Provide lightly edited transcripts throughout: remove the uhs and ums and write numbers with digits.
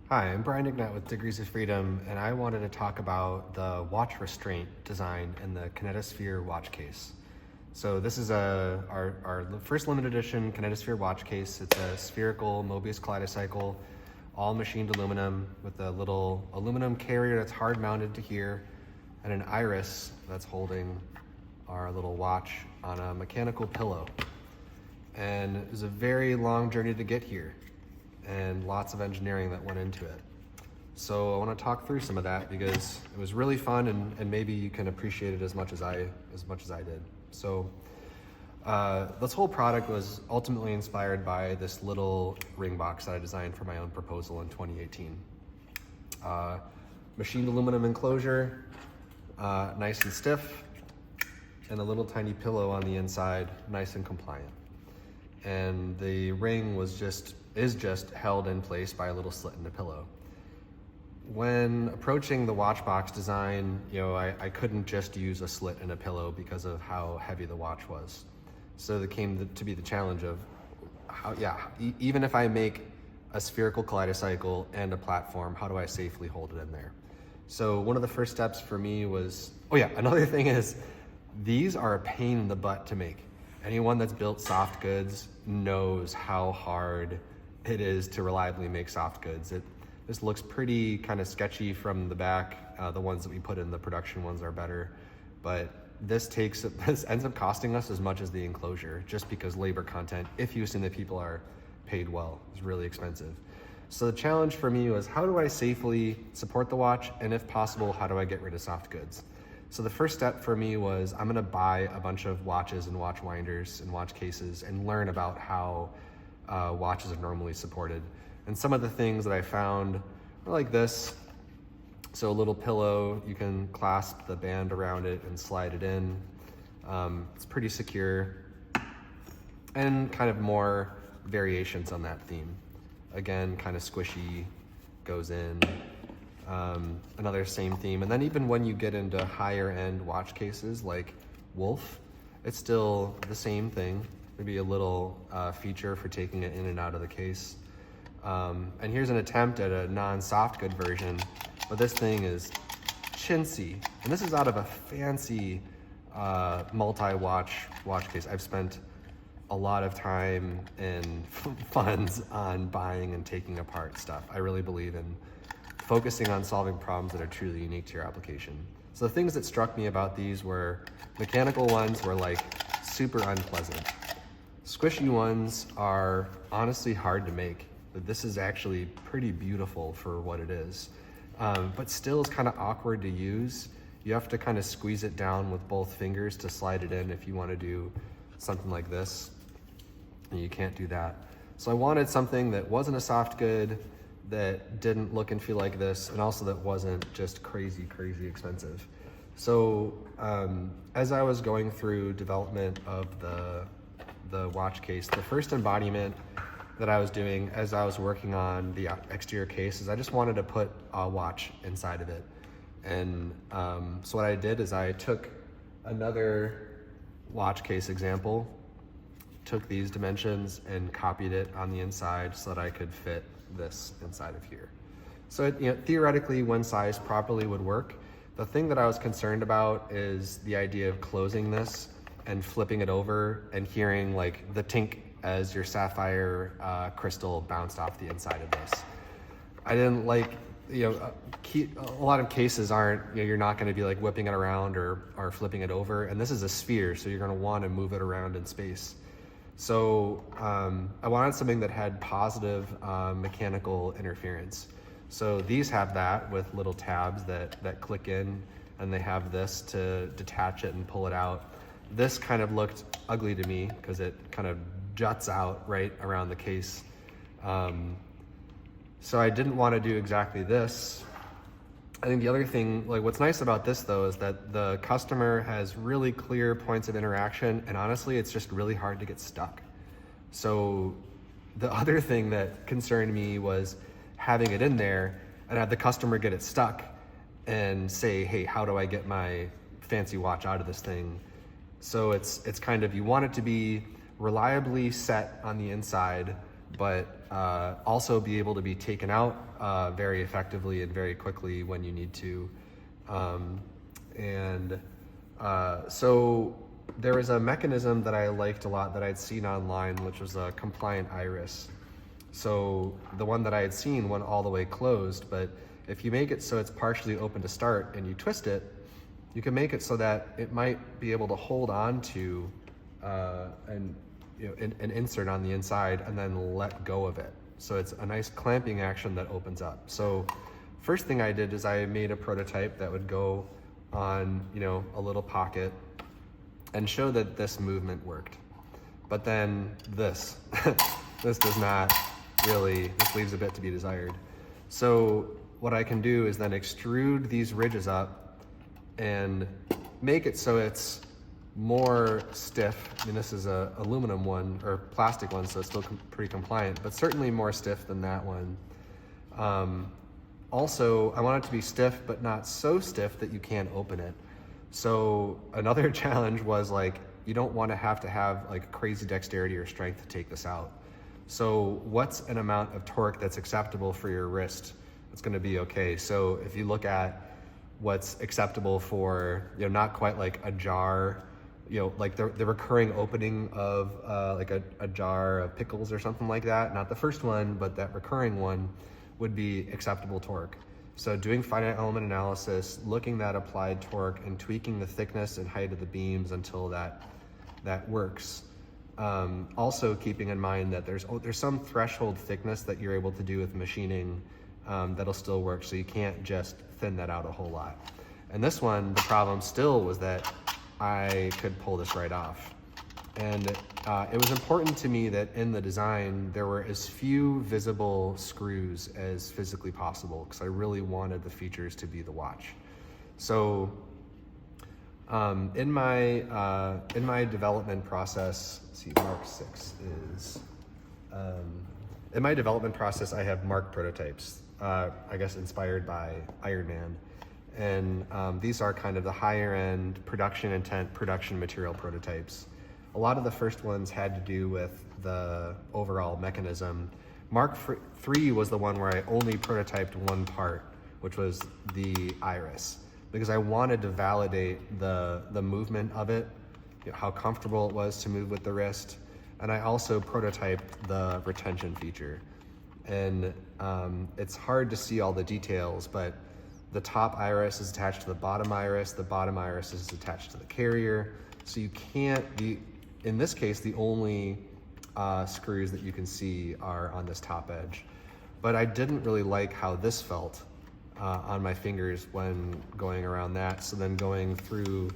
Hi, I'm Brian Ignat with Degrees of Freedom, and I wanted to talk about the watch restraint design in the Kinetasphere Watch Case. So this is our first limited edition Kinetasphere Watch Case. It's a spherical Mobius kaleidocycle, all machined aluminum with a little aluminum carrier that's hard mounted to here, and an iris that's holding our little watch on a mechanical pillow. And it was a very long journey to get here, and lots of engineering that went into it. So I want to talk through some of that because it was really fun, and maybe you can appreciate it as much as I did. So this whole product was ultimately inspired by this little ring box that I designed for my own proposal in 2018. Machined aluminum enclosure, nice and stiff, and a little tiny pillow on the inside, nice and compliant. And the ring is just held in place by a little slit in the pillow. When approaching the watch box design, I couldn't just use a slit in a pillow because of how heavy the watch was. So there came to be the challenge of even if I make a spherical kaleidocycle and a platform, how do I safely hold it in there? So one of the first steps for me was, another thing is these are a pain in the butt to make. Anyone that's built soft goods knows how hard it is to reliably make soft goods. This looks pretty kind of sketchy from the back. The ones that we put in the production ones are better, but this ends up costing us as much as the enclosure, just because labor content, if you assume that people are paid well, is really expensive. So the challenge for me was, how do I safely support the watch, and if possible, how do I get rid of soft goods? So the first step for me was, I'm gonna buy a bunch of watches and watch winders and watch cases and learn about how watches are normally supported. And some of the things that I found are like this. So a little pillow, you can clasp the band around it and slide it in. It's pretty secure. And kind of more variations on that theme. Again, kind of squishy, goes in. Another same theme. And then even when you get into higher end watch cases like Wolf, it's still the same thing. Maybe a little feature for taking it in and out of the case. And here's an attempt at a non-soft good version, but this thing is chintzy. And this is out of a fancy multi-watch case. I've spent a lot of time and funds on buying and taking apart stuff. I really believe in focusing on solving problems that are truly unique to your application. So the things that struck me about these were mechanical ones were like super unpleasant. Squishy ones are honestly hard to make. This is actually pretty beautiful for what it is, but still is kind of awkward to use. You have to kind of squeeze it down with both fingers to slide it in if you want to do something like this, and you can't do that. So I wanted something that wasn't a soft good, that didn't look and feel like this, and also that wasn't just crazy expensive. So as I was going through development of the watch case, the first embodiment that I was doing as I was working on the exterior case is I just wanted to put a watch inside of it. And so what I did is I took another watch case example, took these dimensions and copied it on the inside so that I could fit this inside of here. So theoretically, one size properly would work. The thing that I was concerned about is the idea of closing this and flipping it over and hearing like the tink as your sapphire crystal bounced off the inside of this. I didn't like, a lot of cases aren't, you're not going to be like whipping it around or flipping it over, and this is a sphere, so you're going to want to move it around in space. So I wanted something that had positive mechanical interference. So these have that with little tabs that click in, and they have this to detach it and pull it out. This kind of looked ugly to me because it kind of juts out right around the case. So I didn't want to do exactly this. I think the other thing, like what's nice about this though, is that the customer has really clear points of interaction, and honestly, it's just really hard to get stuck. So the other thing that concerned me was having it in there and have the customer get it stuck and say, hey, how do I get my fancy watch out of this thing? So it's kind of, you want it to be reliably set on the inside, but also be able to be taken out very effectively and very quickly when you need to. So there was a mechanism that I liked a lot that I'd seen online, which was a compliant iris. So the one that I had seen went all the way closed, but if you make it so it's partially open to start and you twist it, you can make it so that it might be able to hold on to an insert on the inside and then let go of it. So it's a nice clamping action that opens up. So first thing I did is I made a prototype that would go on, a little pocket and show that this movement worked. But then this does not really, this leaves a bit to be desired. So what I can do is then extrude these ridges up and make it so it's more stiff. I mean, this is a aluminum one or plastic one, so it's still pretty compliant, but certainly more stiff than that one. Also, I want it to be stiff, but not so stiff that you can't open it. So another challenge was you don't want to have crazy dexterity or strength to take this out. So what's an amount of torque that's acceptable for your wrist? It's going to be okay. So if you look at what's acceptable for, not quite like a jar, like the recurring opening of a jar of pickles or something like that, not the first one, but that recurring one would be acceptable torque. So doing finite element analysis, looking at applied torque and tweaking the thickness and height of the beams until that works. Also keeping in mind that there's some threshold thickness that you're able to do with machining that'll still work, so you can't just thin that out a whole lot. And this one, the problem still was that I could pull this right off. And it was important to me that in the design, there were as few visible screws as physically possible, because I really wanted the features to be the watch. So in my development process, let's see, Mark 6 is, in my development process, I have Mark prototypes, I guess inspired by Iron Man. And these are kind of the higher end production intent, production material prototypes. A lot of the first ones had to do with the overall mechanism. Mark 3 was the one where I only prototyped one part, which was the iris, because I wanted to validate the movement of it, how comfortable it was to move with the wrist. And I also prototyped the retention feature. And it's hard to see all the details, but the top iris is attached to the bottom iris is attached to the carrier. So you can't, in this case, the only screws that you can see are on this top edge. But I didn't really like how this felt on my fingers when going around that. So then going through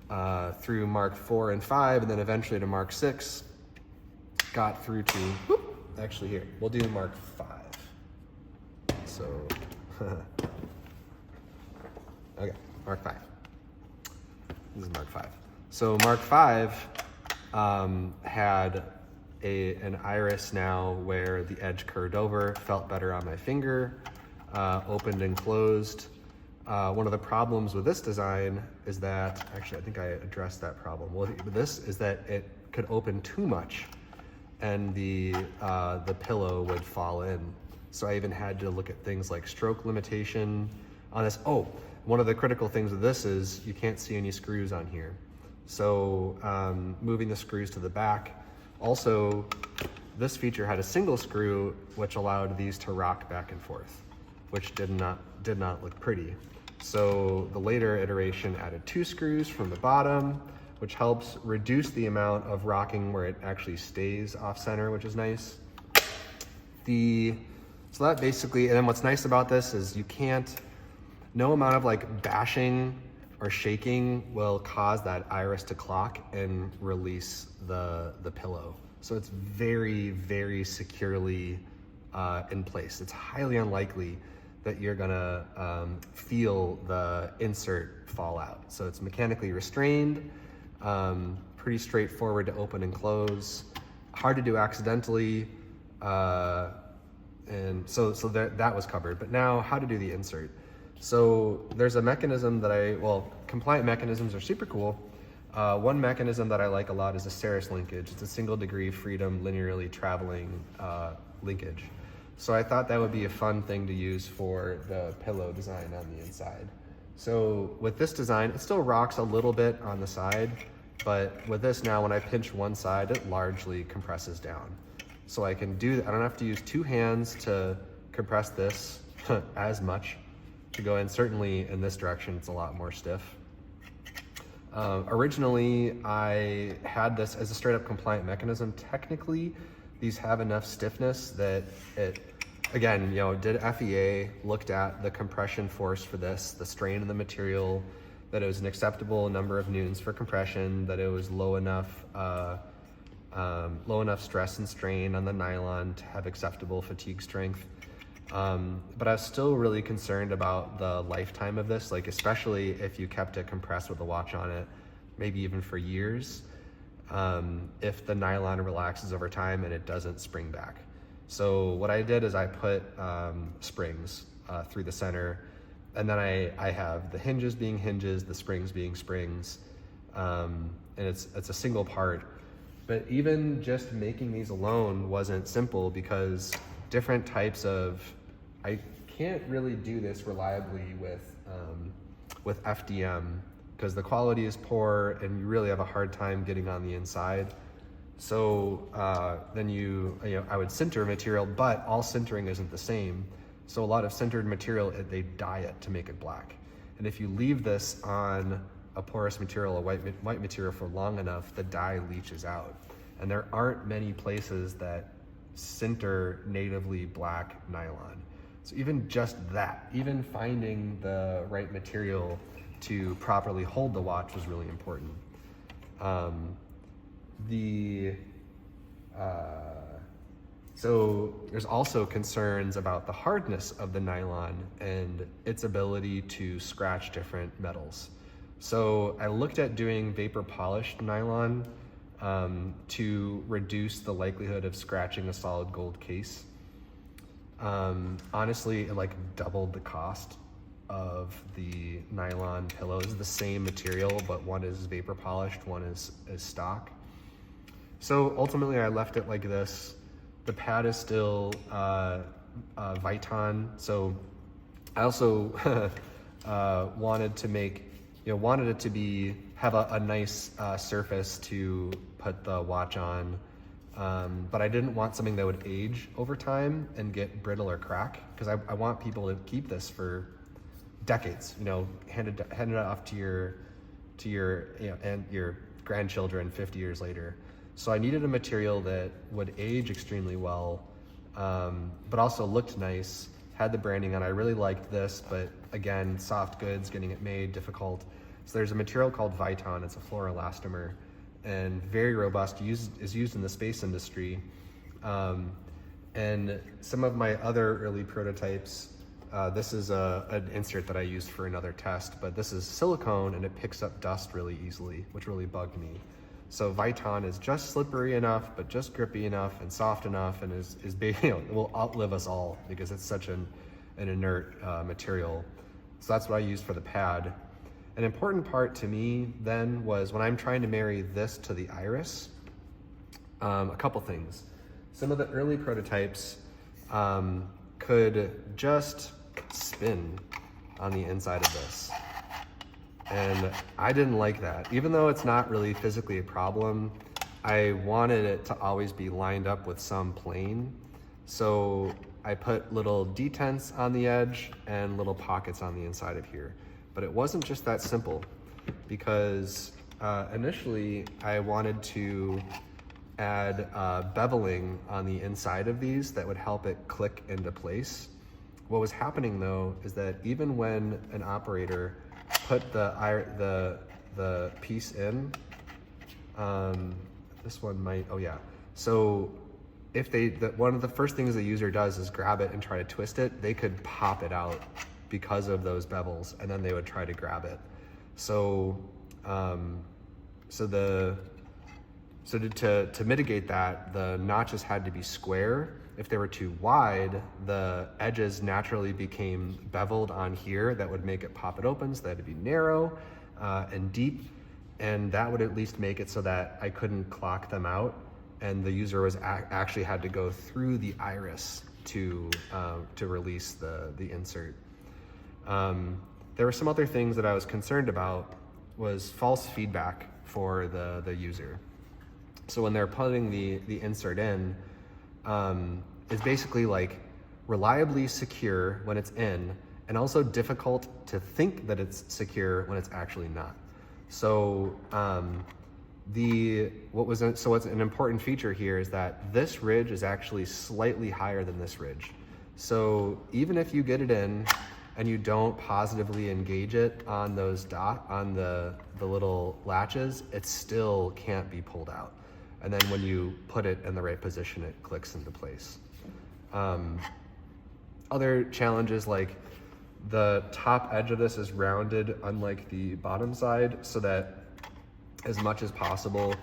Mark 4 and 5, and then eventually to Mark 6, got through to, actually here, we'll do Mark 5. So, okay, Mark 5. This is Mark 5. So Mark 5 had an iris now where the edge curved over, felt better on my finger, opened and closed. One of the problems with this design is that, actually I think I addressed that problem. With this is that it could open too much and the pillow would fall in. So I even had to look at things like stroke limitation on this. Oh, one of the critical things with this is you can't see any screws on here. So moving the screws to the back. Also, this feature had a single screw which allowed these to rock back and forth, which did not look pretty. So the later iteration added 2 screws from the bottom, which helps reduce the amount of rocking where it actually stays off center, which is nice. So that basically, and then what's nice about this is no amount of like bashing or shaking will cause that iris to clock and release the pillow. So it's very, very securely in place. It's highly unlikely that you're gonna feel the insert fall out. So it's mechanically restrained, pretty straightforward to open and close, hard to do accidentally, and so that was covered. But now how to do the insert. So there's a mechanism that compliant mechanisms are super cool. One mechanism that I like a lot is a Ceres linkage. It's a single degree freedom linearly traveling linkage. So I thought that would be a fun thing to use for the pillow design on the inside. So with this design, it still rocks a little bit on the side, but with this now, when I pinch one side, it largely compresses down. So I can do, I don't have to use two hands to compress this as much to go in. Certainly in this direction, it's a lot more stiff. Originally, I had this as a straight up compliant mechanism. Technically, these have enough stiffness that it, again, did FEA, looked at the compression force for this, the strain of the material, that it was an acceptable number of newtons for compression, that it was low enough stress and strain on the nylon to have acceptable fatigue strength. But I was still really concerned about the lifetime of this, like especially if you kept it compressed with a watch on it, maybe even for years, if the nylon relaxes over time and it doesn't spring back. So what I did is I put springs through the center, and then I have the hinges being hinges, the springs being springs, and it's a single part. But even just making these alone wasn't simple, because different types of, I can't really do this reliably with FDM, because the quality is poor and you really have a hard time getting on the inside. So then I would sinter material, but all sintering isn't the same. So a lot of sintered material, they dye it to make it black. And if you leave this on a porous material, a white material for long enough, the dye leaches out. And there aren't many places that sinter natively black nylon. So even just that, even finding the right material to properly hold the watch was really important. So there's also concerns about the hardness of the nylon and its ability to scratch different metals. So I looked at doing vapor polished nylon to reduce the likelihood of scratching a solid gold case. Honestly, it like doubled the cost of the nylon pillows. The same material, but one is vapor polished, one is stock. So ultimately I left it like this. The pad is still Viton. So I also wanted to make, wanted it to have a nice surface to put the watch on. But I didn't want something that would age over time and get brittle or crack, because I want people to keep this for decades, hand it off to your and your grandchildren 50 years later. So I needed a material that would age extremely well, but also looked nice, had the branding on. I really liked this, but again, soft goods, getting it made, difficult. So there's a material called Viton. It's a fluoroelastomer, and very robust, is used in the space industry. And some of my other early prototypes, this is an insert that I used for another test, but this is silicone and it picks up dust really easily, which really bugged me. So Viton is just slippery enough, but just grippy enough and soft enough, and it will outlive us all because it's such an inert material. So that's what I used for the pad. An important part to me then was when I'm trying to marry this to the iris, a couple things. Some of the early prototypes could just spin on the inside of this. And I didn't like that. Even though it's not really physically a problem, I wanted it to always be lined up with some plane. So I put little detents on the edge and little pockets on the inside of here. But it wasn't just that simple, because initially I wanted to add beveling on the inside of these that would help it click into place. What was happening though is that even when an operator put the piece in, this one might, oh yeah. So if one of the first things the user does is grab it and try to twist it, they could pop it out because of those bevels, and then they would try to grab it. So, to mitigate that, the notches had to be square. If they were too wide, the edges naturally became beveled on here. That would make it pop it open, so they had to be narrow and deep. and that would at least make it so that I couldn't clock them out, and the user was actually had to go through the iris to release the insert. There were some other things that I was concerned about, was false feedback for the user. So when they're putting the insert in, it's basically like reliably secure when it's in, and also difficult to think that it's secure when it's actually not. So what's an important feature here is that this ridge is actually slightly higher than this ridge. So even if you get it in and you don't positively engage it on those the little latches, it still can't be pulled out. And then when you put it in the right position, it clicks into place. Other challenges, like the top edge of this is rounded, unlike the bottom side, so that as much as possible,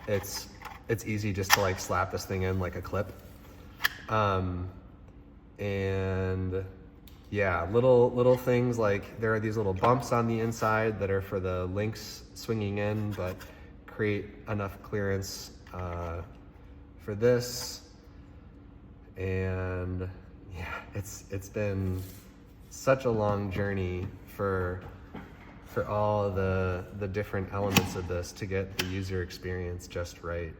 it's easy just to like slap this thing in like a clip. And yeah, little things like there are these little bumps on the inside that are for the links swinging in, but create enough clearance for this. And yeah, it's been such a long journey for all the different elements of this to get the user experience just right.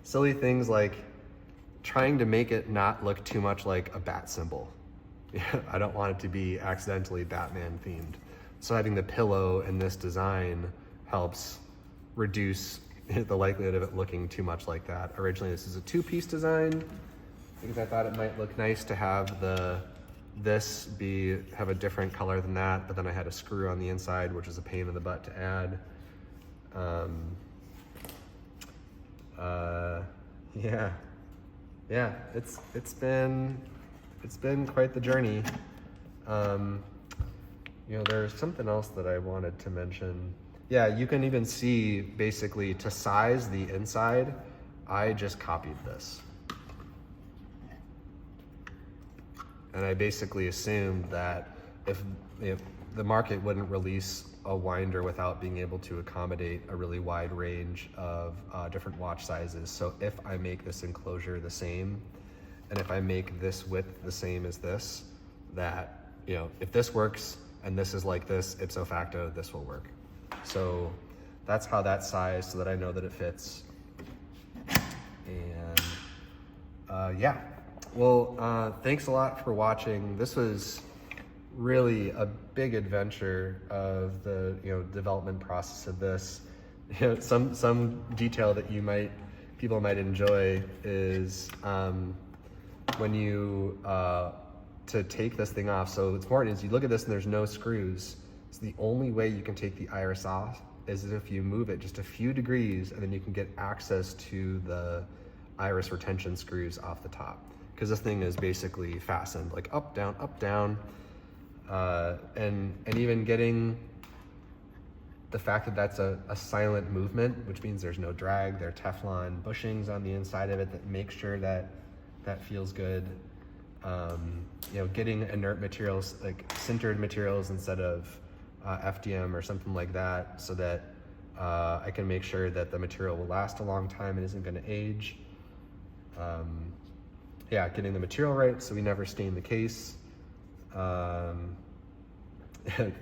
Silly things like trying to make it not look too much like a bat symbol. I don't want it to be accidentally Batman themed. So having the pillow in this design helps reduce the likelihood of it looking too much like that. Originally, this is a two-piece design because I thought it might look nice to have this have a different color than that, but then I had a screw on the inside, which is a pain in the butt to add. Yeah, it's been quite the journey. There's something else that I wanted to mention. Yeah, you can even see basically to size the inside, I just copied this. And I basically assumed that if the market wouldn't release a winder without being able to accommodate a really wide range of different watch sizes. So if I make this enclosure the same, and if I make this width the same as this, that, if this works and this is like this, ipso facto, this will work. So that's how that's sized, so that I know that it fits. And yeah. Well, thanks a lot for watching. This was really a big adventure of the development process of this. Some detail that people might enjoy is when you to take this thing off. So what's important is you look at this and there's no screws. So the only way you can take the iris off is if you move it just a few degrees, and then you can get access to the iris retention screws off the top. Because this thing is basically fastened like up, down, and even getting the fact that that's a silent movement, which means there's no drag. There are Teflon bushings on the inside of it that make sure that feels good. Getting inert materials, like sintered materials instead of FDM or something like that, so that I can make sure that the material will last a long time and isn't going to age. Getting the material right so we never stain the case.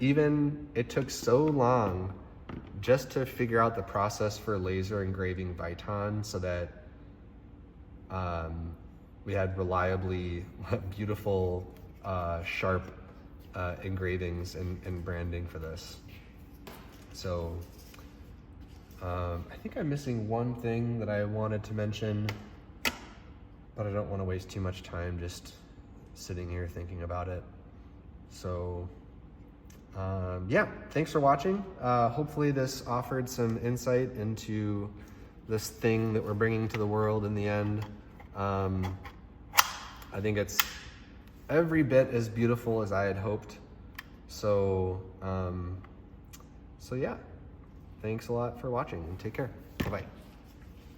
Even it took so long just to figure out the process for laser engraving Viton, so that we had reliably beautiful, sharp engravings and branding for this. So I think I'm missing one thing that I wanted to mention, but I don't want to waste too much time just sitting here thinking about it. So thanks for watching. Hopefully this offered some insight into this thing that we're bringing to the world in the end. I think it's every bit as beautiful as I had hoped. So yeah, thanks a lot for watching, and take care. Bye-bye.